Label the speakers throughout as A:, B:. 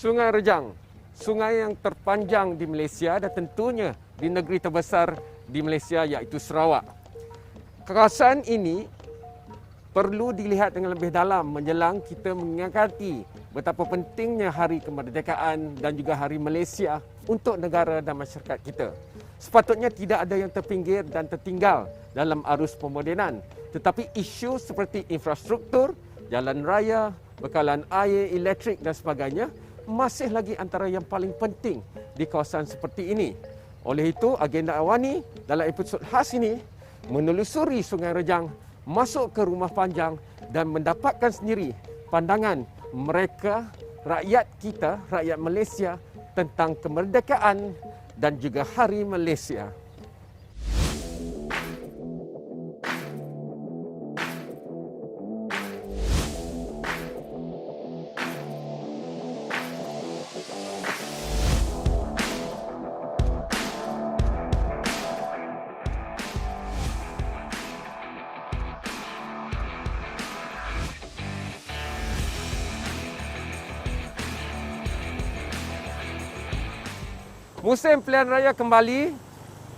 A: Sungai Rejang, sungai yang terpanjang di Malaysia dan tentunya di negeri terbesar di Malaysia iaitu Sarawak. Kawasan ini perlu dilihat dengan lebih dalam menjelang kita mengingati betapa pentingnya Hari Kemerdekaan dan juga Hari Malaysia untuk negara dan masyarakat kita. Sepatutnya tidak ada yang terpinggir dan tertinggal dalam arus pemodenan, tetapi isu seperti infrastruktur, jalan raya, bekalan air, elektrik dan sebagainya masih lagi antara yang paling penting di kawasan seperti ini. Oleh itu, agenda Awani dalam episod khas ini menelusuri Sungai Rejang, masuk ke Rumah Panjang dan mendapatkan sendiri pandangan mereka, rakyat kita, rakyat Malaysia tentang kemerdekaan dan juga Hari Malaysia. Musim pilihan raya kembali,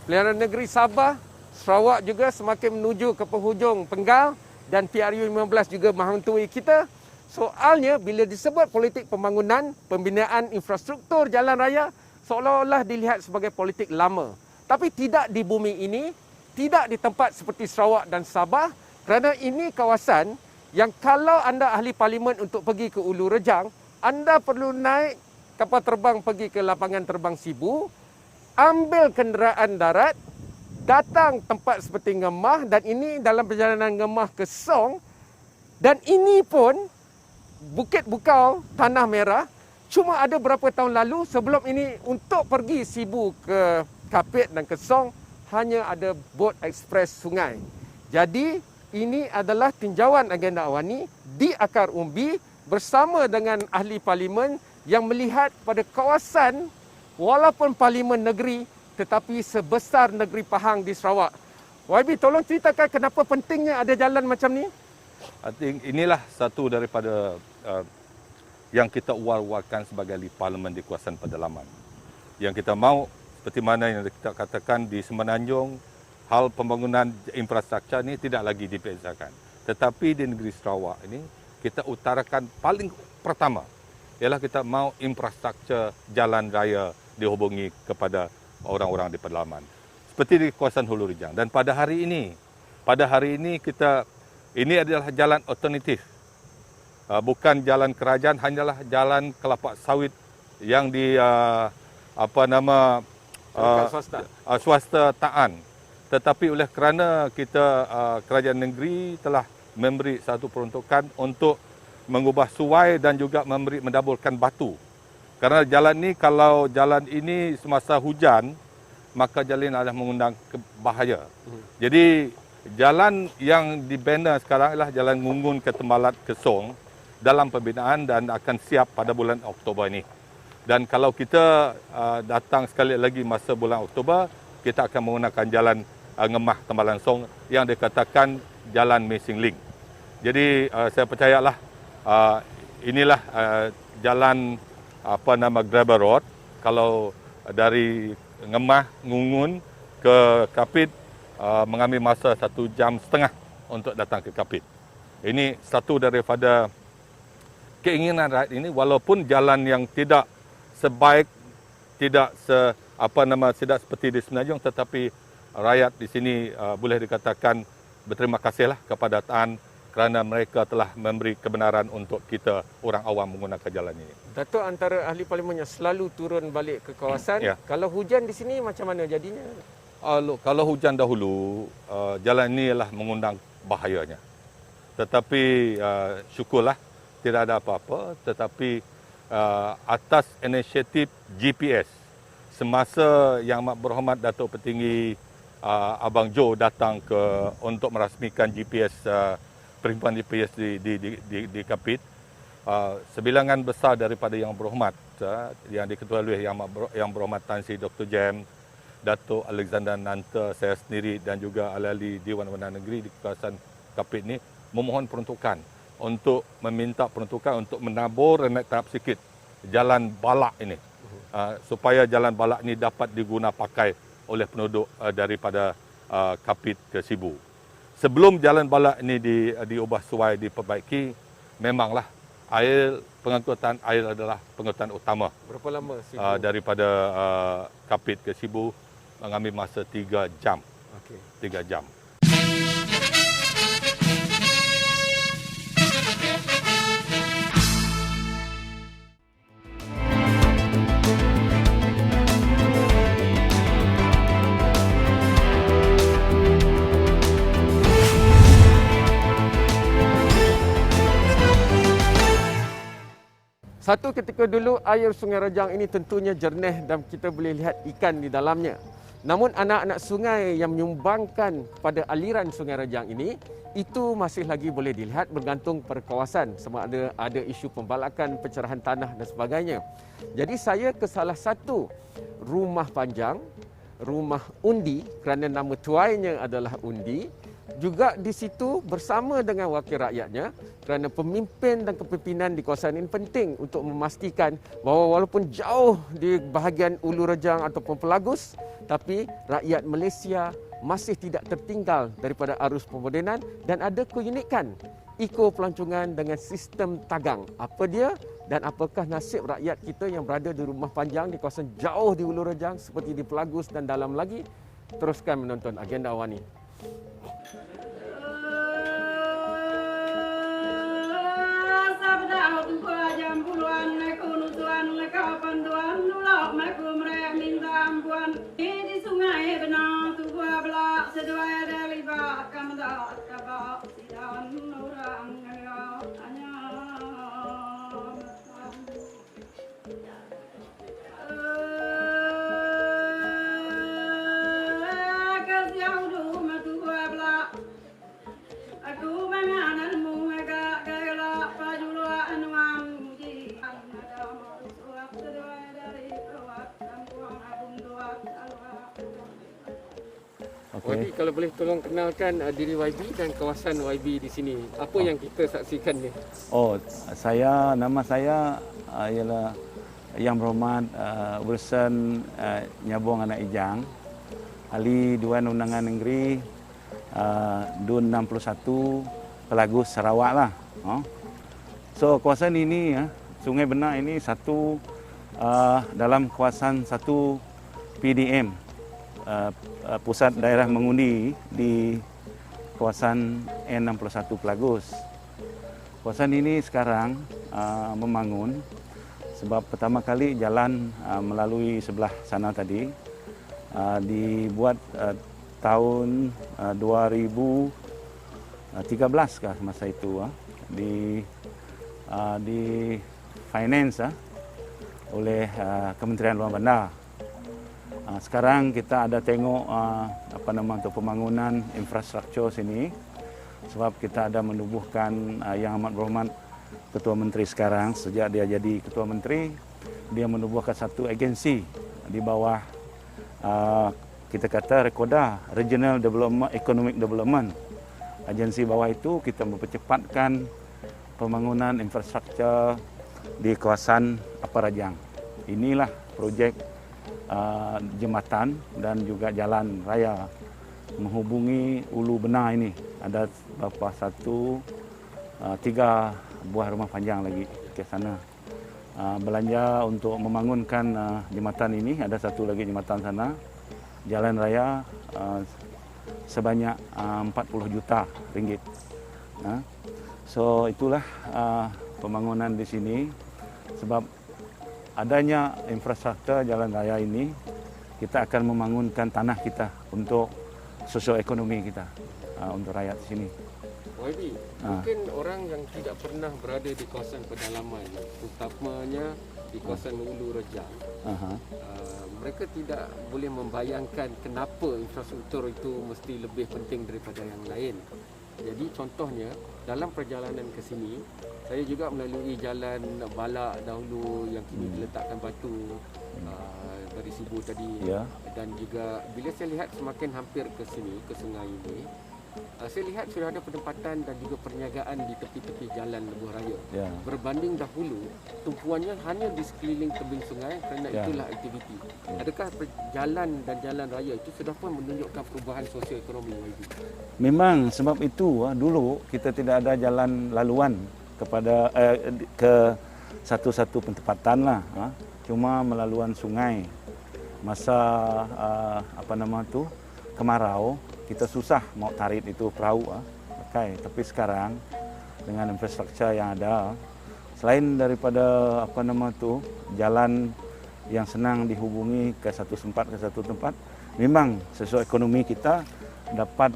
A: pilihan negeri Sabah, Sarawak juga semakin menuju ke penghujung penggal dan PRU15 juga menghantui kita. Soalnya bila disebut politik pembangunan, pembinaan infrastruktur jalan raya, seolah-olah dilihat sebagai politik lama. Tapi tidak di bumi ini, tidak di tempat seperti Sarawak dan Sabah, kerana ini kawasan yang kalau anda ahli parlimen untuk pergi ke Ulu Rejang, anda perlu naik kapal terbang pergi ke lapangan terbang Sibu, ambil kenderaan darat, datang tempat seperti Ngemah, dan ini dalam perjalanan Ngemah ke Song, dan ini pun Bukit Bukau, Tanah Merah, cuma ada berapa tahun lalu sebelum ini untuk pergi Sibu ke Kapit dan ke Song, hanya ada bot ekspres sungai. Jadi, ini adalah tinjauan agenda Awani di akar umbi bersama dengan ahli parlimen yang melihat pada kawasan walaupun parlimen negeri tetapi sebesar negeri Pahang di Sarawak. YB, tolong ceritakan kenapa pentingnya ada jalan macam ni?
B: I think inilah satu daripada yang kita war-warkan sebagai ahli parlimen di kawasan pedalaman. Yang kita mahu seperti mana yang kita katakan di Semenanjung, hal pembangunan infrastruktur ini tidak lagi dibezakan. Tetapi di negeri Sarawak ini kita utarakan paling pertama ialah kita mahu infrastruktur jalan raya dihubungi kepada orang-orang di pedalaman. Seperti di kawasan Hulu Rejang. Dan pada hari ini ini adalah jalan alternatif. Bukan jalan kerajaan, hanyalah jalan kelapa sawit yang di swasta taan. Tetapi oleh kerana kita kerajaan negeri telah memberi satu peruntukan untuk mengubah suai dan juga mendaburkan batu. Karena jalan ini, kalau jalan ini semasa hujan, maka jalan ini adalah mengundang bahaya. Jadi jalan yang dibina sekarang adalah jalan Ngungun ke Tembalat ke Song dalam pembinaan dan akan siap pada bulan Oktober ini. Dan kalau kita datang sekali lagi masa bulan Oktober, kita akan menggunakan jalan Ngemah Tembalan Song yang dikatakan jalan Missing Link. Jadi saya percayalah inilah jalan gravel road. Kalau dari Ngemah Ngungun ke Kapit mengambil masa 1 jam setengah untuk datang ke Kapit. Ini satu daripada keinginan rakyat ini, walaupun jalan yang tidak sebaik, tidak seperti di Semenanjung, tetapi rakyat di sini boleh dikatakan berterima kasihlah kepada Tan kerana mereka telah memberi kebenaran untuk kita orang awam menggunakan jalan ini.
A: Datuk antara ahli parlimen yang selalu turun balik ke kawasan.
B: Ya.
A: Kalau hujan di sini macam mana jadinya?
B: Kalau hujan dahulu, jalan ini ialah mengundang bahayanya. Tetapi syukurlah tidak ada apa-apa. Tetapi atas inisiatif GPS, semasa Yang Amat Berhormat Datuk Petinggi Abang Jo datang untuk merasmikan GPS perhimpunan GPS di Kapit, sebilangan besar daripada Yang Berhormat yang diketuai oleh Yang Berhormat Tan Sri Dr. Jem, Datuk Alexander Nanta, saya sendiri dan juga ahli Dewan Perdana Negeri di kawasan Kapit ini memohon peruntukan untuk meminta peruntukan untuk menabur naik tahap sikit jalan balak ini. Supaya jalan balak ini dapat diguna pakai oleh penduduk daripada Kapit ke Sibu. Sebelum jalan balak ini diubah suai, diperbaiki, memanglah pengangkutan air adalah pengangkutan utama.
A: Berapa lama Sibu?
B: Daripada Kapit ke Sibu mengambil masa 3 jam.
A: Okey.
B: 3 jam.
A: Satu ketika dulu air Sungai Rejang ini tentunya jernih dan kita boleh lihat ikan di dalamnya. Namun anak-anak sungai yang menyumbangkan pada aliran Sungai Rejang ini itu masih lagi boleh dilihat bergantung pada kawasan, sama ada isu pembalakan, pencerahan tanah dan sebagainya. Jadi saya ke salah satu rumah panjang, rumah undi kerana nama tuainya adalah undi. Juga di situ bersama dengan wakil rakyatnya kerana pemimpin dan kepimpinan di kawasan ini penting untuk memastikan bahawa walaupun jauh di bahagian Ulu Rejang ataupun Pelagus, tapi rakyat Malaysia masih tidak tertinggal daripada arus pemodenan dan ada keunikan eko-pelancongan dengan sistem tagang. Apa dia dan apakah nasib rakyat kita yang berada di rumah panjang di kawasan jauh di Ulu Rejang seperti di Pelagus dan dalam lagi? Teruskan menonton agenda awal ini.
C: Di sungai benar tua belak sedua dari bak kamda kabak sidan orang hanya kasih dulu matua belak aku menganan agak gaya pajulu anuan muji ada suap sedua dari ruat kampung abung dua
A: Wabi, kalau boleh tolong kenalkan diri YB dan kawasan YB di sini. Apa yang kita saksikan ni?
D: Nama saya ialah Yang Berhormat Wilson Nyabong Anak Ijang, ahli Dewan Undangan Negeri DUN 61 Pelagus Sarawak lah. So kawasan ini Sungai Benar ini satu dalam kawasan satu PDM. Pusat daerah mengundi di kawasan N61 Pelagus. Kawasan ini sekarang membangun sebab pertama kali jalan melalui sebelah sana tadi dibuat tahun 2013 kah masa itu di finance oleh Kementerian Luar Bandar. Sekarang kita ada tengok untuk pembangunan infrastruktur sini sebab kita ada menubuhkan Yang Amat Berhormat Ketua Menteri sekarang. Sejak dia jadi Ketua Menteri, dia menubuhkan satu agensi di bawah kita kata Rekoda, Regional Development Economic Development. Agensi bawah itu kita mempercepatkan pembangunan infrastruktur di kawasan Upper Rejang. Inilah projek jembatan dan juga jalan raya menghubungi Ulu Benar ini. Ada beberapa tiga buah rumah panjang lagi ke sana. Belanja untuk membangunkan jembatan ini, ada satu lagi jembatan sana. Jalan raya sebanyak 40 juta ringgit. So itulah pembangunan di sini sebab adanya infrastruktur jalan raya ini, kita akan membangunkan tanah kita untuk sosioekonomi kita, untuk rakyat di sini.
A: YB, mungkin orang yang tidak pernah berada di kawasan pedalaman, terutamanya di kawasan Ulu Rejang, mereka tidak boleh membayangkan kenapa infrastruktur itu mesti lebih penting daripada yang lain. Jadi contohnya, dalam perjalanan ke sini, saya juga melalui jalan Balak dahulu yang kini diletakkan batu dari Sibu tadi. Dan juga bila saya lihat semakin hampir ke sini, ke sungai ini, Saya lihat sudah ada penempatan dan juga perniagaan di tepi-tepi jalan lebuh raya.
D: Ya.
A: Berbanding dahulu, tumpuannya hanya di sekeliling tebing sungai kerana
D: Ya.
A: itulah aktiviti. Adakah jalan dan jalan raya itu sudah pun menunjukkan perubahan sosioekonomi YB?
D: Memang sebab itu dulu kita tidak ada jalan laluan kepada ke satu-satu pentempatan lah. Cuma melaluan sungai. Masa kemarau kita susah mau tarik itu perahu pakai. Tapi sekarang dengan infrastruktur yang ada, selain daripada jalan yang senang dihubungi ke satu tempat, memang sesuai ekonomi kita dapat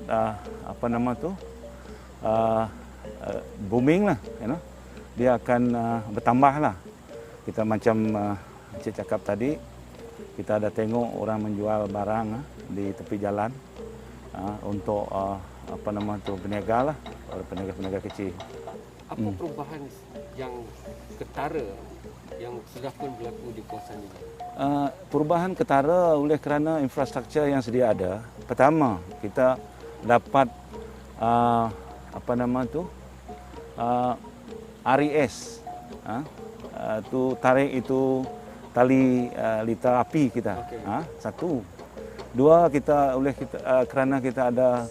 D: booming lah, dia akan bertambah lah. Kita macam Encik cakap tadi, kita ada tengok orang menjual barang di tepi jalan untuk berniaga lah, peniaga kecil.
A: Apa perubahan yang ketara yang sudah pun berlaku di kawasan ini?
D: Perubahan ketara oleh kerana infrastruktur yang sedia ada. Pertama, kita dapat RES, tarik itu tali lita api kita.
A: Okey.
D: Satu. Dua, kerana kita ada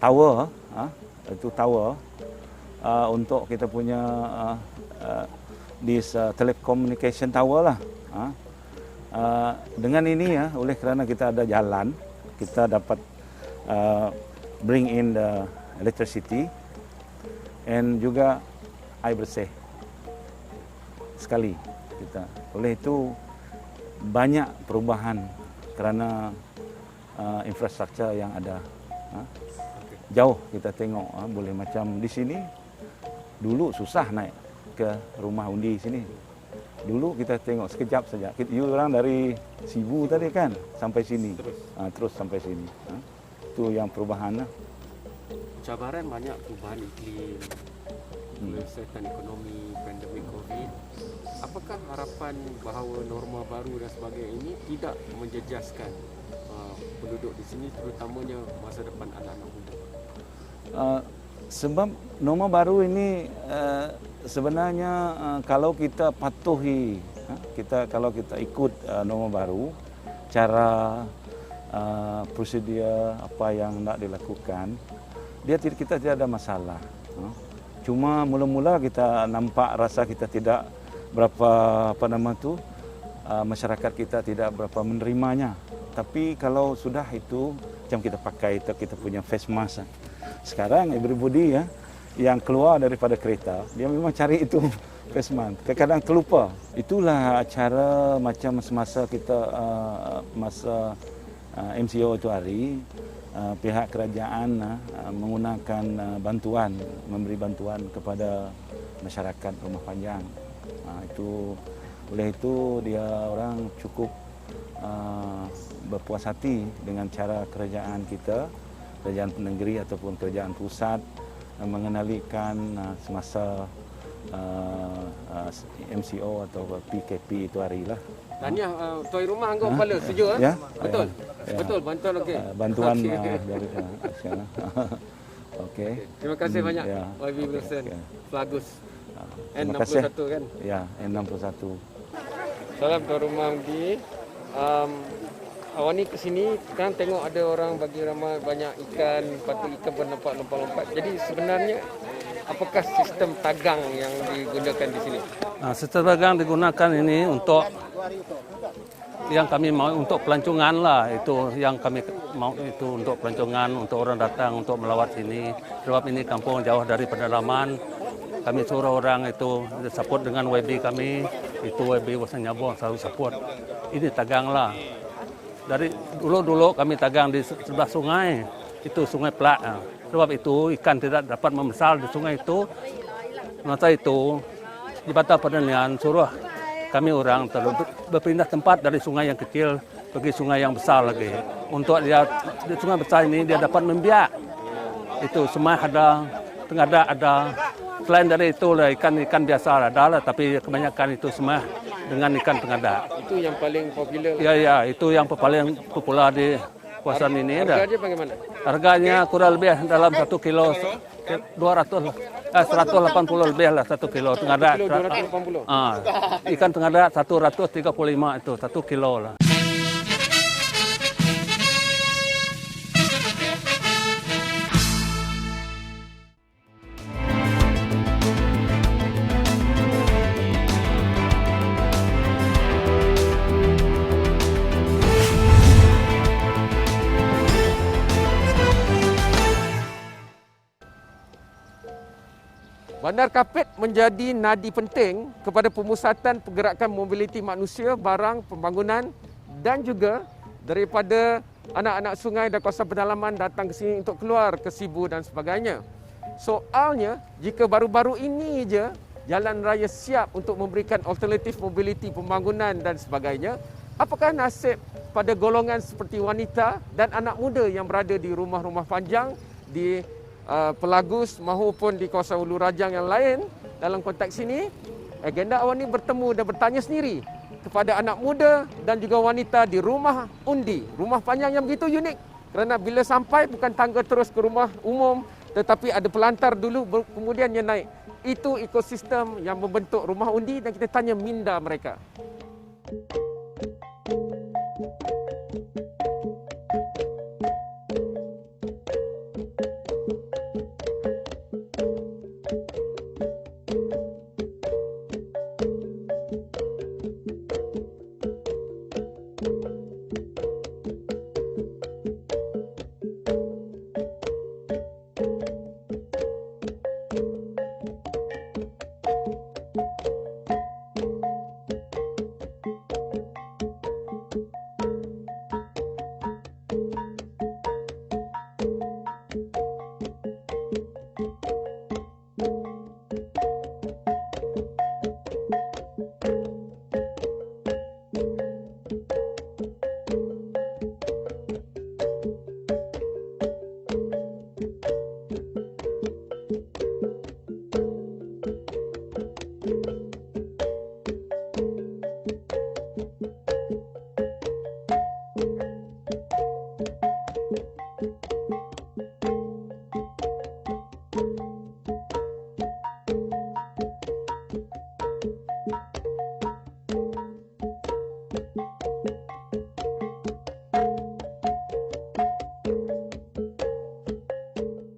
D: tower, itu tower untuk kita punya telecommunication tower lah. Dengan ini oleh kerana kita ada jalan, kita dapat bring in the electricity and juga air bersih sekali kita. Oleh itu banyak perubahan kerana infrastruktur yang ada. Jauh kita tengok, boleh macam di sini dulu susah naik ke rumah undi sini. Dulu kita tengok sekejap saja. You orang dari Sibu tadi kan sampai sini, terus sampai sini. Itu yang perubahan.
A: Cabaran banyak perubahan iklim, kesulitan ekonomi, pandemik COVID. Apakah harapan bahawa norma baru dan sebagainya ini tidak menjejaskan penduduk di sini, terutamanya masa depan anak-anak muda?
D: Sebab norma baru ini sebenarnya kalau kita patuhi, kalau kita ikut norma baru, cara prosedur apa yang nak dilakukan, kita tidak ada masalah. Cuma mula-mula kita nampak rasa kita tidak berapa masyarakat kita tidak berapa menerimanya. Tapi kalau sudah itu, macam kita pakai kita punya face mask. Sekarang everybody yang keluar daripada kereta, dia memang cari itu face mask. Kadang-kadang terlupa. Itulah cara macam semasa kita masa MCO itu hari, pihak kerajaan menggunakan bantuan, memberi bantuan kepada masyarakat Rumah Panjang. Oleh itu dia orang cukup berpuas hati dengan cara kerajaan kita, kerajaan negeri ataupun kerajaan pusat mengenalikan semasa MCO atau PKP itu hari lah.
A: Tahniah tuan rumah anggap kepala setuju
D: Ya?
A: Betul.
D: Ya.
A: Betul, bantuan okey.
D: Bantuan
A: Okey.
D: dari sekarang. Okey.
A: Terima kasih banyak
D: Ya.
A: YB Wilson.
D: Okey.
A: Bagus.
D: Terima kasih.
A: N61 kan?
D: Ya, N61.
A: Salam tuan rumah Mdi. Awak ni ke sini kan tengok ada orang bagi ramai banyak ikan, patut ikan pun nampak lompat-lompat. Jadi sebenarnya apakah sistem tagang yang digunakan di sini?
E: Sistem tagang digunakan ini untuk yang kami mau untuk pelancongan lah. Itu yang kami mau, itu untuk pelancongan, untuk orang datang untuk melawat sini. Sebab ini kampung jauh dari pedalaman. Kami suruh orang itu support dengan YB kami. Itu YB Wasan Nyabong selalu support. Ini tagang lah. Dari dulu kami tagang di sebelah sungai. Itu Sungai Pelak. Sebab itu ikan tidak dapat membesar di sungai itu. Masa itu di Jabatan Pertanian suruh kami orang berpindah tempat dari sungai yang kecil pergi sungai yang besar lagi. Untuk dia di sungai besar ini dia dapat membiak. Itu semua ada, tengadah ada. Selain dari itu ikan biasa ada lah, tapi kebanyakan itu semua dengan ikan tengadah.
A: Itu yang paling popular.
E: Ya, itu yang paling popular di kawasan ini.
A: Harganya bagaimana?
E: Harganya kurang lebih dalam 1 kilo 180 lebih lah 1 kilo. Tengadak
A: 280.
E: ikan tengadak 135 itu 1 kilo lah.
A: Bandar Kapit menjadi nadi penting kepada pemusatan pergerakan mobiliti manusia, barang, pembangunan dan juga daripada anak-anak sungai dan kawasan pedalaman datang ke sini untuk keluar ke Sibu dan sebagainya. Soalnya, jika baru-baru ini je jalan raya siap untuk memberikan alternatif mobiliti pembangunan dan sebagainya, apakah nasib pada golongan seperti wanita dan anak muda yang berada di rumah-rumah panjang, di Pelagus maupun di kawasan Ulu Rajang yang lain? Dalam konteks ini, agenda awal ini bertemu dan bertanya sendiri kepada anak muda dan juga wanita di rumah undi, rumah panjang yang begitu unik. Kerana bila sampai bukan tangga terus ke rumah umum, tetapi ada pelantar dulu kemudian dia naik. Itu ekosistem yang membentuk rumah undi dan kita tanya minda mereka.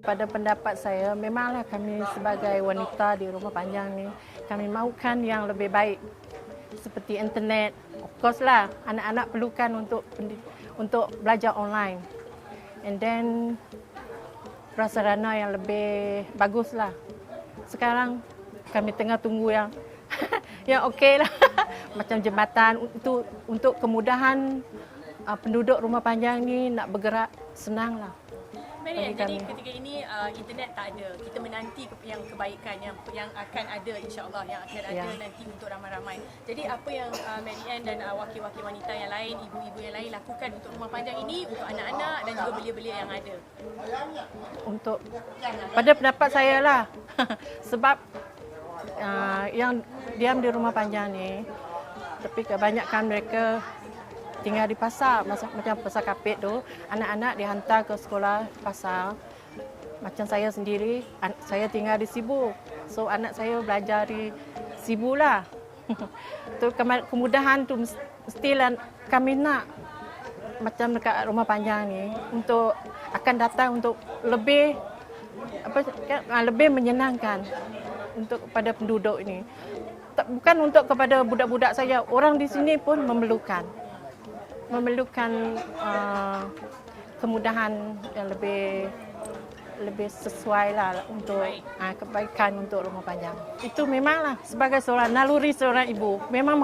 F: Pada pendapat saya, memanglah kami sebagai wanita di rumah panjang ni, kami mahukan yang lebih baik seperti internet. Of course lah, anak-anak perlukan untuk belajar online. And then prasarana yang lebih bagus lah. Sekarang kami tengah tunggu yang yang okey lah. Macam jembatan itu untuk kemudahan penduduk rumah panjang ni nak bergerak senang lah.
G: Marian, jadi ketika ini internet tak ada. Kita menanti yang kebaikan yang akan ada, insya-Allah yang akan ada nanti untuk ramai-ramai. Jadi apa yang Marian dan wakil-wakil wanita yang lain, ibu-ibu yang lain lakukan untuk rumah panjang ini, untuk anak-anak dan juga belia-belia yang ada?
F: Untuk pada pendapat saya lah. Sebab yang diam di rumah panjang ni, tapi kebanyakan mereka tinggal di pasar, macam pasar Kapit tu, anak-anak dihantar ke sekolah pasar. Macam saya sendiri, saya tinggal di Sibu. So anak saya belajar di Sibu lah. Tu kemudahan tu mestilah kami nak macam dekat rumah panjang ni untuk akan datang untuk lebih lebih menyenangkan untuk kepada penduduk ini. Bukan untuk kepada budak-budak saja, orang di sini pun memerlukan kemudahan yang lebih sesuai lah untuk kebaikan untuk rumah panjang. Itu memanglah sebagai seorang naluri seorang ibu memang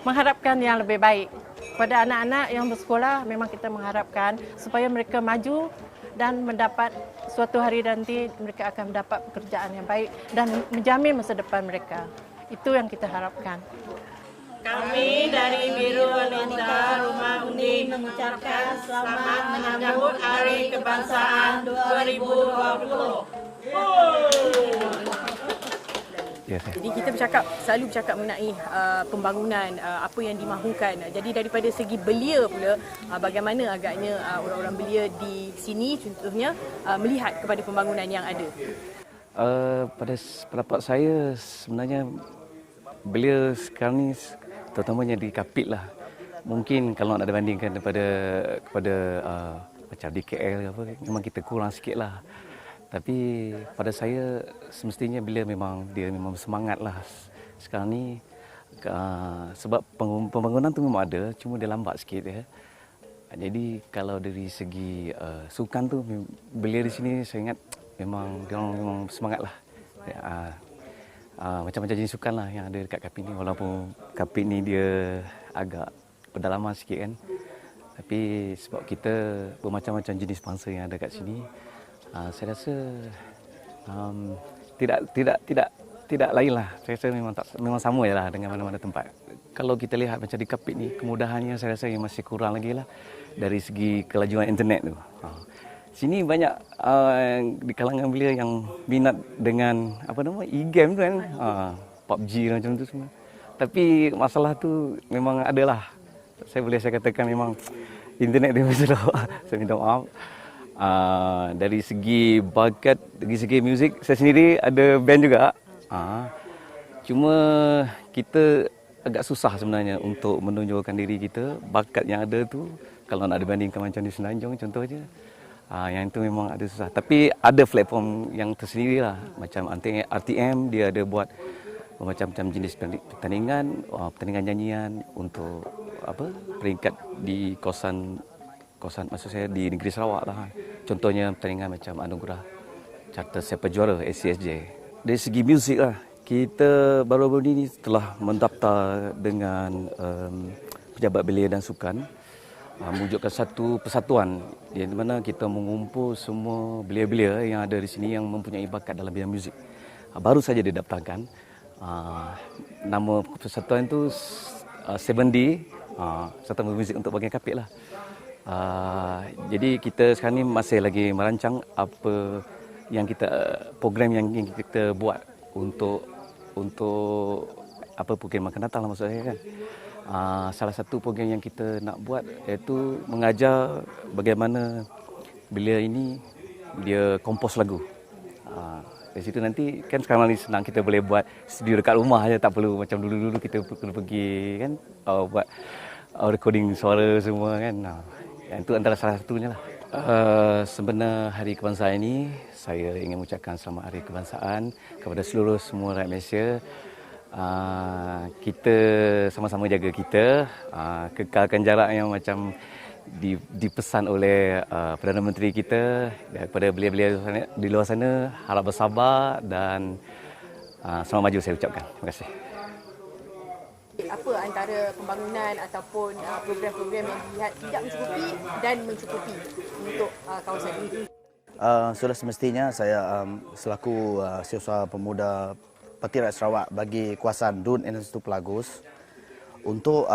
F: mengharapkan yang lebih baik pada anak-anak yang bersekolah. Memang kita mengharapkan supaya mereka maju dan mendapat suatu hari nanti mereka akan mendapat pekerjaan yang baik dan menjamin masa depan mereka. Itu yang kita harapkan.
C: Kami dari Biro Wanita Rumah Undi mengucapkan selamat menyambut Hari Kebangsaan 2020.
D: Yes.
G: Jadi kita selalu bercakap mengenai pembangunan, apa yang dimahukan. Jadi daripada segi belia pula, bagaimana agaknya orang-orang belia di sini contohnya melihat kepada pembangunan yang ada.
E: Pada pendapat saya sebenarnya belia sekarang ni terutamanya di Kapit lah. Mungkin kalau nak dibandingkan kepada macam di KL apa, memang kita kurang sikit lah. Tapi pada saya semestinya belia dia memang semangat lah sekarang ni. Sebab pembangunan tu memang ada, cuma dia lambat sikit ya. Jadi kalau dari segi sukan tu belia di sini saya ingat memang semangat lah. Macam-macam jenis sukan lah yang ada dekat Kapit ni. Walaupun Kapit ni dia agak pedalaman sikit kan. Tapi sebab kita bermacam-macam jenis bangsa yang ada kat sini, saya rasa tidak lain lah. Saya rasa memang sama je lah dengan mana-mana tempat. Kalau kita lihat macam di Kapit ni, kemudahannya saya rasa yang masih kurang lagi lah dari segi kelajuan internet tu. Sini banyak di kalangan belia yang minat dengan e-game tu kan, PUBG macam tu semua. Tapi masalah tu memang adalah. Saya katakan memang internet dia masih dah. Saya minta maaf. Dari segi bakat, dari segi muzik, saya sendiri ada band juga. Cuma kita agak susah sebenarnya untuk menunjukkan diri kita. Bakat yang ada tu, kalau nak dibandingkan macam di Semenanjung contohnya, yang itu memang ada susah. Tapi ada platform yang tersendiri lah. Macam RTM, dia ada buat macam-macam jenis pertandingan nyanyian untuk peringkat di kawasan maksud saya di negeri Sarawak lah. Contohnya pertandingan macam Anugerah Carta Siapa Juara ACSJ. Dari segi muzik lah, kita baru-baru ini telah mendaftar dengan Pejabat Belia dan Sukan, mewujudkan satu persatuan di mana kita mengumpul semua belia-belia yang ada di sini yang mempunyai bakat dalam bidang muzik. Baru saja didaftarkan. Nama persatuan itu 7D, Persatuan Muzik untuk Bahagian Kapit lah. Jadi kita sekarang ni masih lagi merancang program yang kita buat untuk program akan datang lah maksud saya kan. Salah satu program yang kita nak buat iaitu mengajar bagaimana belia ini dia kompos lagu. Dari situ nanti kan sekarang ni senang, kita boleh buat studio dekat rumah aja, tak perlu macam dulu-dulu kita pergi kan buat recording suara semua kan. Yang itu antara salah satunya lah. Sebenar Hari Kebangsaan ini, saya ingin mengucapkan selamat Hari Kebangsaan kepada semua rakyat Malaysia. Kita sama-sama jaga kita, kekalkan jarak yang macam dipesan oleh Perdana Menteri kita. Daripada belia-belia di luar sana, harap bersabar dan selamat maju saya ucapkan. Terima kasih.
G: Apa antara pembangunan ataupun program-program yang dilihat tidak mencukupi dan mencukupi untuk kawasan ini?
H: Sudah semestinya saya selaku Setiausaha Pemuda Parti Rakyat Sarawak bagi kawasan Dun Institut Pelagus untuk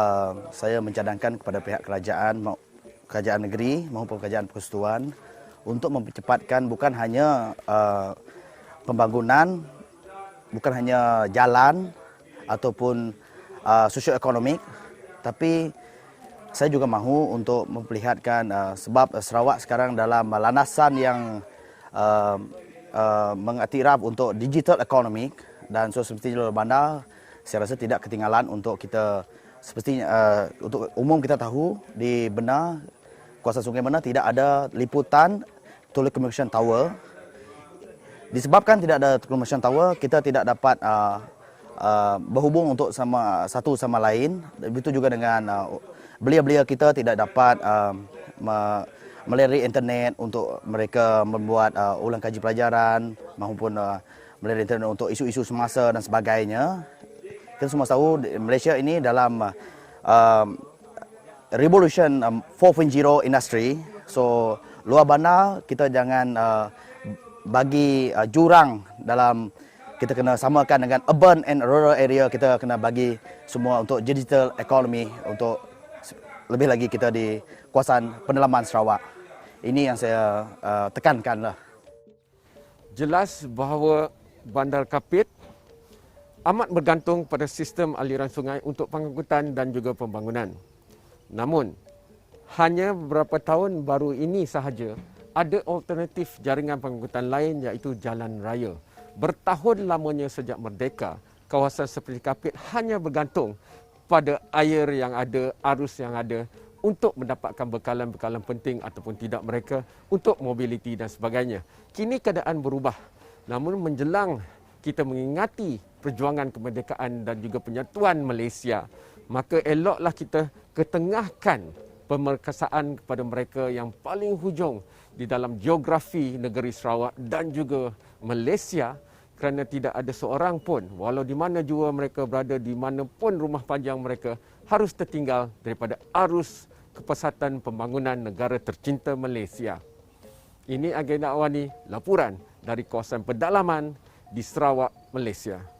H: saya mencadangkan kepada pihak kerajaan negeri maupun kerajaan persekutuan untuk mempercepatkan bukan hanya pembangunan, bukan hanya jalan ataupun sosioekonomik, tapi saya juga mahu untuk memperlihatkan sebab Sarawak sekarang dalam landasan yang mengiktiraf untuk digital economic dan semestinya luar bandar, saya rasa tidak ketinggalan untuk kita semestinya untuk umum kita tahu di Benar, kawasan Sungai Benar tidak ada liputan telecommunication tower. Disebabkan tidak ada telecommunication tower, kita tidak dapat berhubung untuk satu sama lain. Begitu juga dengan belia-belia kita tidak dapat melalui internet untuk mereka membuat ulang kaji pelajaran maupun melalui internet untuk isu-isu semasa dan sebagainya. Kita semua tahu Malaysia ini dalam revolution 4.0 industry. So luar bandar kita jangan bagi jurang dalam, kita kena samakan dengan urban and rural area. Kita kena bagi semua untuk digital economy, untuk lebih lagi kita di kawasan pendalaman Sarawak. Ini yang saya tekankan lah.
A: Jelas bahawa Bandar Kapit amat bergantung pada sistem aliran sungai untuk pengangkutan dan juga pembangunan. Namun, hanya beberapa tahun baru ini sahaja ada alternatif jaringan pengangkutan lain iaitu jalan raya. Bertahun lamanya sejak merdeka, kawasan seperti Kapit hanya bergantung pada air yang ada, arus yang ada untuk mendapatkan bekalan-bekalan penting ataupun tidak mereka untuk mobiliti dan sebagainya. Kini keadaan berubah. Namun menjelang kita mengingati perjuangan kemerdekaan dan juga penyatuan Malaysia, maka eloklah kita ketengahkan pemerkasaan kepada mereka yang paling hujung di dalam geografi negeri Sarawak dan juga Malaysia, kerana tidak ada seorang pun, walau di mana jua mereka berada, di mana pun rumah panjang mereka, harus tertinggal daripada arus kepesatan pembangunan negara tercinta Malaysia. Ini agenda awani laporan dari kawasan pedalaman di Sarawak, Malaysia.